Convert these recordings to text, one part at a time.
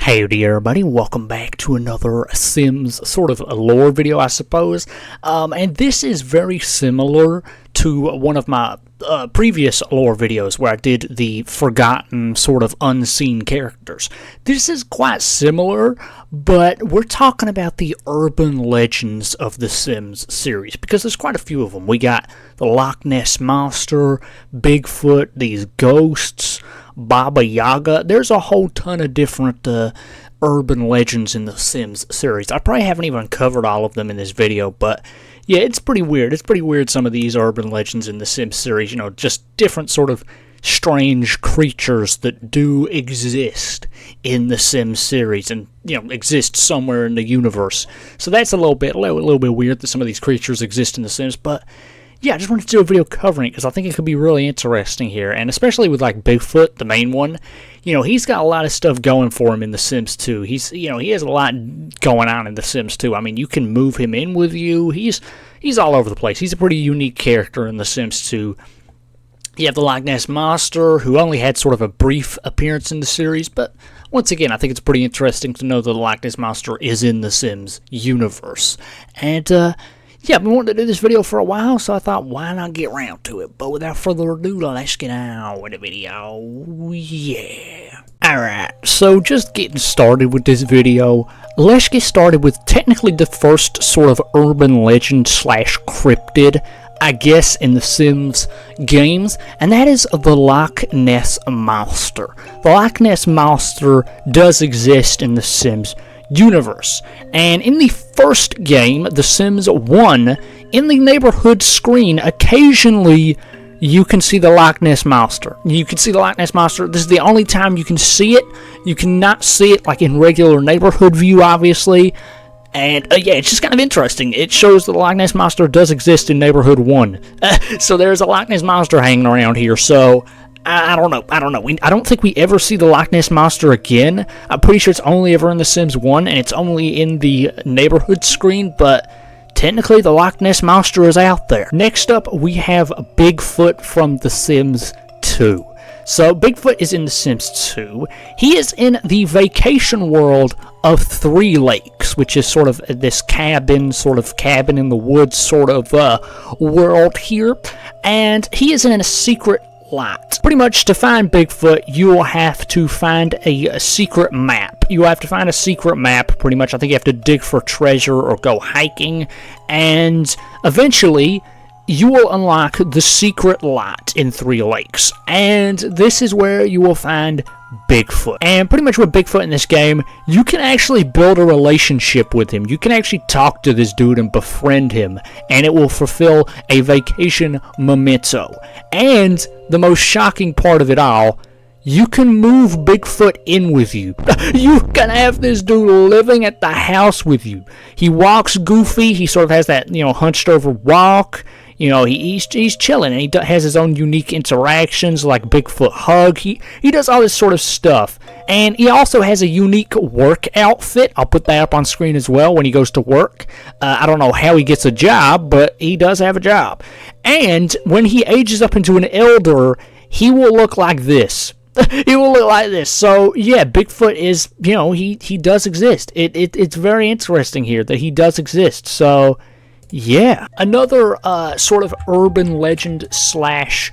Howdy everybody, welcome back to another Sims sort of a lore video, I suppose. And this is very similar to one of my previous lore videos where I did the forgotten sort of unseen characters. This is quite similar, but we're talking about the urban legends of the Sims series because there's quite a few of them. We got the Loch Ness Monster, Bigfoot, these ghosts, Baba Yaga. There's a whole ton of different urban legends in the Sims series. I probably haven't even covered all of them in this video, but yeah, it's pretty weird. It's pretty weird, some of these urban legends in the Sims series. You know, just different sort of strange creatures that do exist in the Sims series and, you know, exist somewhere in the universe. So that's a little bit weird that some of these creatures exist in the Sims, but yeah, I just wanted to do a video covering it because I think it could be really interesting here, and especially with like Bigfoot, the main one. You know, he's got a lot of stuff going for him in The Sims 2. He has a lot going on in The Sims 2. I mean, you can move him in with you. He's all over the place. He's a pretty unique character in The Sims 2. You have the Loch Ness Monster, who only had sort of a brief appearance in the series, but once again, I think it's pretty interesting to know that the Loch Ness Monster is in The Sims universe. And yeah, I've been wanting to do this video for a while, so I thought, why not get around to it? But without further ado, let's get on with the video. Yeah. Alright, so just getting started with this video, let's get started with technically the first sort of urban legend slash cryptid, I guess, in the Sims games, and that is the Loch Ness Monster. The Loch Ness Monster does exist in the Sims universe, and in the first game, The Sims 1, in the neighborhood screen, occasionally you can see the Loch Ness Monster. You can see the Loch Ness Monster. This is the only time you can see it. You cannot see it like in regular neighborhood view, obviously. And yeah, it's just kind of interesting. It shows that the Loch Ness Monster does exist in neighborhood 1. So there's a Loch Ness Monster hanging around here, so I don't know. I don't think we ever see the Loch Ness Monster again. I'm pretty sure it's only ever in The Sims 1, and it's only in the neighborhood screen, but technically the Loch Ness Monster is out there. Next up, we have Bigfoot from The Sims 2. So Bigfoot is in The Sims 2. He is in the vacation world of Three Lakes, which is sort of this cabin in the woods sort of world here. And he is in a secret lot. Pretty much, to find Bigfoot, you will have to find a secret map. You have to find a secret map, pretty much. I think you have to dig for treasure or go hiking, and eventually you will unlock the secret lot in Three Lakes, and this is where you will find Bigfoot. And pretty much with Bigfoot in this game, you can actually build a relationship with him. You can actually talk to this dude and befriend him, and it will fulfill a vacation memento. And the most shocking part of it all, you can move Bigfoot in with you. You can have this dude living at the house with you. He walks goofy. He sort of has that, you know, hunched over walk. You know, he's chilling, and he has his own unique interactions, like Bigfoot hug. He does all this sort of stuff. And he also has a unique work outfit. I'll put that up on screen as well when he goes to work. I don't know how he gets a job, but he does have a job. And when he ages up into an elder, he will look like this. He will look like this. So, yeah, Bigfoot is, you know, he does exist. It's very interesting here that he does exist. So, yeah. Another sort of urban legend slash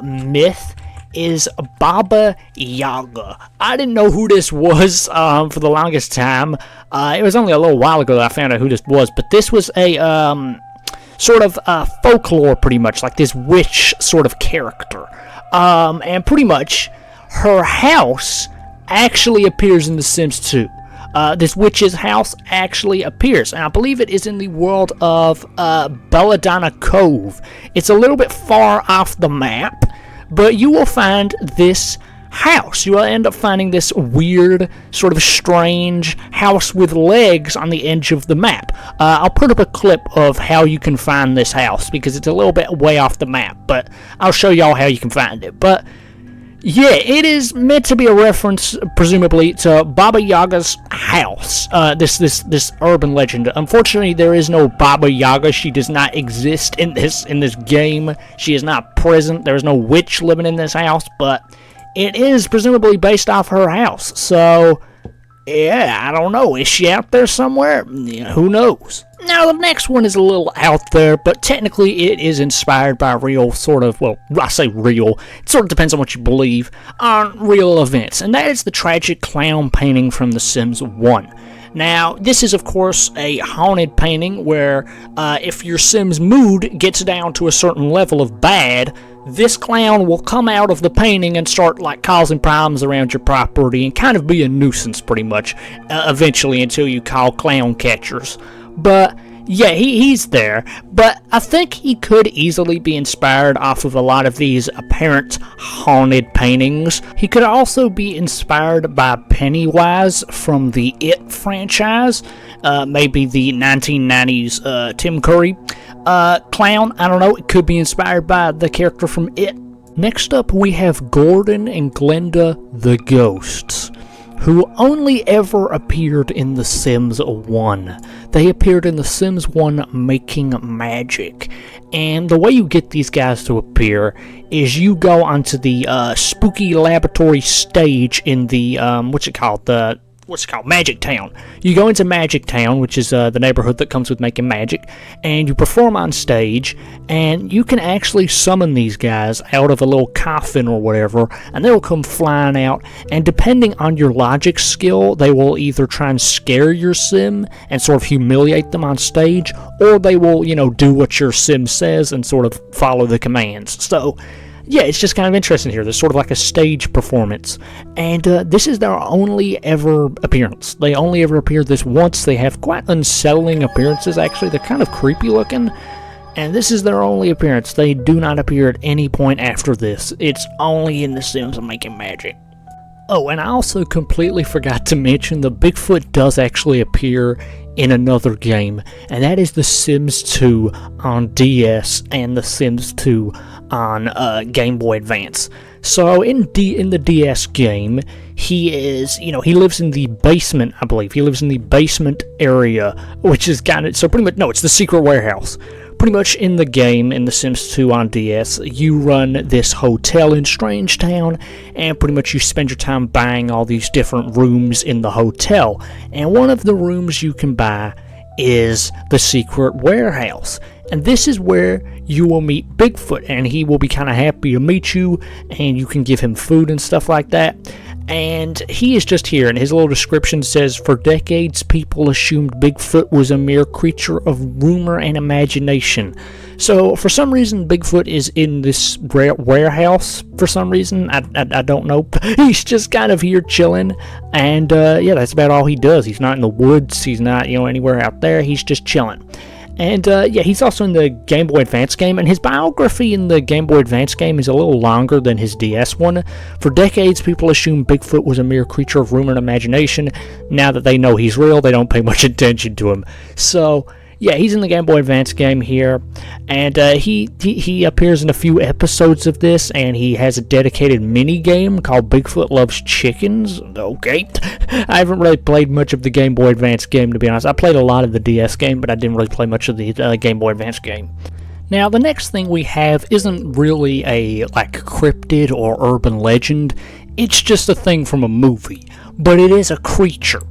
myth is Baba Yaga. I didn't know who this was for the longest time. It was only a little while ago that I found out who this was, but this was a sort of folklore, pretty much, like this witch sort of character. And pretty much, her house actually appears in The Sims 2. This witch's house actually appears, and I believe it is in the world of Belladonna Cove. It's a little bit far off the map, but you will find this house. You will end up finding this weird, sort of strange house with legs on the edge of the map. I'll put up a clip of how you can find this house, because it's a little bit way off the map, but I'll show y'all how you can find it. But yeah, it is meant to be a reference, presumably, to Baba Yaga's house. This urban legend. Unfortunately, there is no Baba Yaga. She does not exist in this game. She is not present. There is no witch living in this house, but it is presumably based off her house. So Yeah, I don't know. Is she out there somewhere? Yeah, who knows? Now, the next one is a little out there, but technically it is inspired by real sort of, well, I say real, it sort of depends on what you believe, on real events, and that is the tragic clown painting from The Sims 1. Now, this is, of course, a haunted painting where if your Sim's mood gets down to a certain level of bad, this clown will come out of the painting and start, like, causing problems around your property and kind of be a nuisance, pretty much, eventually until you call clown catchers. But yeah, he's there, but I think he could easily be inspired off of a lot of these apparent haunted paintings. He could also be inspired by Pennywise from the It franchise, maybe the 1990s Tim Curry clown. I don't know, it could be inspired by the character from It. Next up, we have Gordon and Glenda the Ghosts, who only ever appeared in The Sims 1. They appeared in The Sims 1 Making Magic. And the way you get these guys to appear is you go onto the spooky laboratory stage in the, Magic Town. You go into Magic Town, which is the neighborhood that comes with making magic, and you perform on stage, and you can actually summon these guys out of a little coffin or whatever, and they'll come flying out, and depending on your logic skill, they will either try and scare your Sim and sort of humiliate them on stage, or they will, do what your Sim says and sort of follow the commands. So, yeah, it's just kind of interesting here. There's sort of like a stage performance. And this is their only ever appearance. They only ever appear this once. They have quite unsettling appearances, actually. They're kind of creepy looking. And this is their only appearance. They do not appear at any point after this. It's only in The Sims Making Magic. Oh, and I also completely forgot to mention that Bigfoot does actually appear in another game, and that is The Sims 2 on DS and The Sims 2 on Game Boy Advance. So in the DS game, he is, he lives in the basement, I believe. He lives in the basement area, which is kind of, so pretty much, no, it's the secret warehouse. Pretty much in the game, in The Sims 2 on DS, you run this hotel in Strangetown, and pretty much you spend your time buying all these different rooms in the hotel. And one of the rooms you can buy is the secret warehouse. And this is where you will meet Bigfoot, and he will be kind of happy to meet you, and you can give him food and stuff like that. And he is just here, and his little description says, "For decades, people assumed Bigfoot was a mere creature of rumor and imagination." So, for some reason, Bigfoot is in this warehouse. For some reason, I don't know. He's just kind of here chilling, and yeah, that's about all he does. He's not in the woods. He's not, anywhere out there. He's just chilling. And yeah, he's also in the Game Boy Advance game, and his biography in the Game Boy Advance game is a little longer than his DS one. For decades, people assumed Bigfoot was a mere creature of rumor and imagination. Now that they know he's real, they don't pay much attention to him. So, yeah, he's in the Game Boy Advance game here, and he appears in a few episodes of this, and he has a dedicated mini-game called Bigfoot Loves Chickens. Okay. I haven't really played much of the Game Boy Advance game, to be honest. I played a lot of the DS game, but I didn't really play much of the Game Boy Advance game. Now, the next thing we have isn't really a, cryptid or urban legend. It's just a thing from a movie, but it is a creature.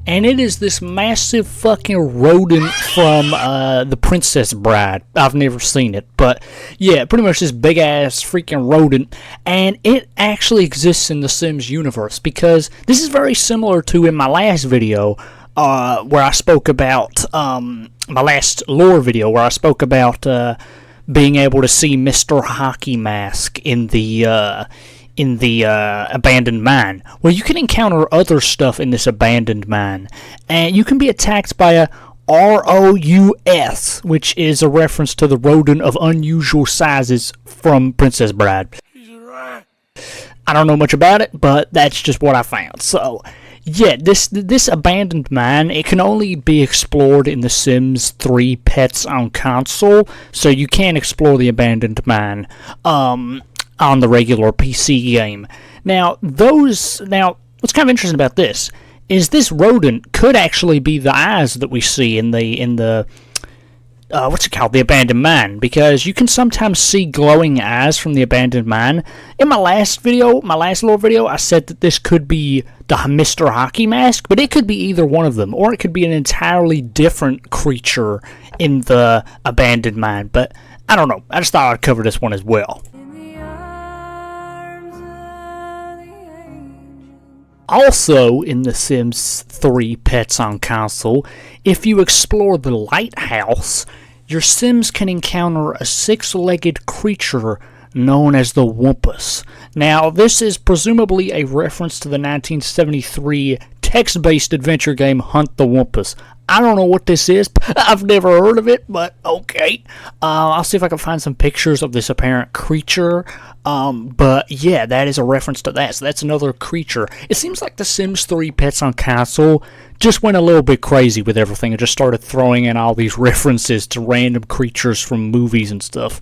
And it is this massive fucking rodent from The Princess Bride. I've never seen it, but yeah, pretty much this big ass freaking rodent. And it actually exists in the Sims universe, because this is very similar to in my last video, where I spoke about, my last lore video, where I spoke about being able to see Mr. Hockey Mask in the abandoned mine. Well, you can encounter other stuff in this abandoned mine, and you can be attacked by a ROUS, which is a reference to the rodent of unusual sizes from Princess Bride. I don't know much about it, but that's just what I found. So, yeah, this abandoned mine, it can only be explored in The Sims 3 Pets on console, so you can't explore the abandoned mine on the regular PC game. Now, what's kind of interesting about this is this rodent could actually be the eyes that we see in the what's it called, the abandoned mine, because you can sometimes see glowing eyes from the abandoned mine. In my last little video, I said that this could be the Mr. Hockey Mask, but it could be either one of them, or it could be an entirely different creature in the abandoned mine, but I don't know. I just thought I'd cover this one as well. Also, in The Sims 3 Pets on Console, if you explore the lighthouse, your Sims can encounter a 6-legged creature known as the Wumpus. Now, this is presumably a reference to the 1973 text-based adventure game Hunt the Wumpus. I don't know what this is. I've never heard of it, but okay. I'll see if I can find some pictures of this apparent creature. But yeah, that is a reference to that. So that's another creature. It seems like The Sims 3 Pets on Console just went a little bit crazy with everything and just started throwing in all these references to random creatures from movies and stuff.